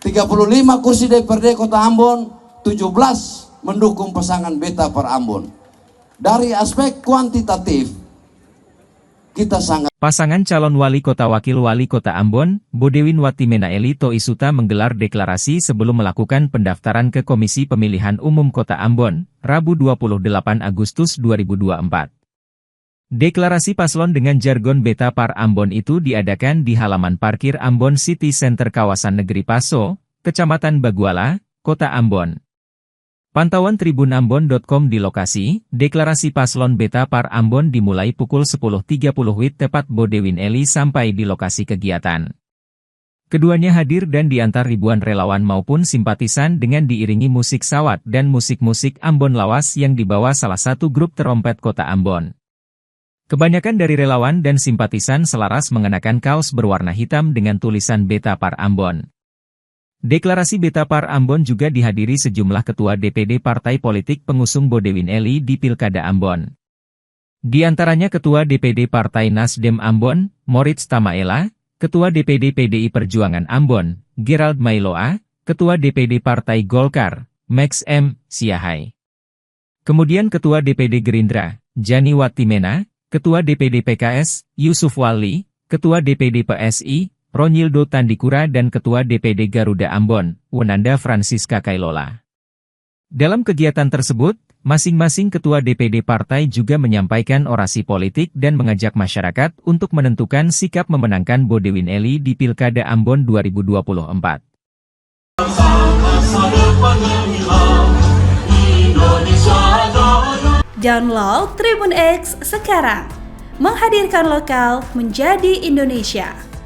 35 kursi DPRD Kota Ambon, 17 mendukung pasangan Beta per Ambon. Dari aspek kuantitatif, kita sangat. Pasangan calon wali kota wakil wali kota Ambon, Bodewin Watimena Eli Toisuta menggelar deklarasi sebelum melakukan pendaftaran ke Komisi Pemilihan Umum Kota Ambon, Rabu 28 Agustus 2024. Deklarasi paslon dengan jargon Beta par Ambon itu diadakan di halaman parkir Ambon City Center kawasan Negeri Paso, Kecamatan Baguala, Kota Ambon. Pantauan tribunambon.com di lokasi, deklarasi paslon Beta par Ambon dimulai pukul 10.30 WIB tepat Bodewin Eli sampai di lokasi kegiatan. Keduanya hadir dan diantar ribuan relawan maupun simpatisan dengan diiringi musik sawat dan musik-musik Ambon lawas yang dibawa salah satu grup terompet Kota Ambon. Kebanyakan dari relawan dan simpatisan selaras mengenakan kaos berwarna hitam dengan tulisan Beta par Ambon. Deklarasi Beta par Ambon juga dihadiri sejumlah ketua DPD partai politik pengusung Bodewin Eli di Pilkada Ambon. Di antaranya Ketua DPD Partai Nasdem Ambon, Moritz Tamaela, Ketua DPD PDI Perjuangan Ambon, Gerald Mailoa, Ketua DPD Partai Golkar, Max M. Siahai. Kemudian Ketua DPD Gerindra, Jani Watimena, Ketua DPD PKS, Yusuf Wali, Ketua DPD PSI, Ronyildo Tandikura dan Ketua DPD Garuda Ambon, Wenanda Francisca Kailola. Dalam kegiatan tersebut, masing-masing Ketua DPD partai juga menyampaikan orasi politik dan mengajak masyarakat untuk menentukan sikap memenangkan Bodewin Eli di Pilkada Ambon 2024. Download Tribun X sekarang, menghadirkan lokal menjadi Indonesia.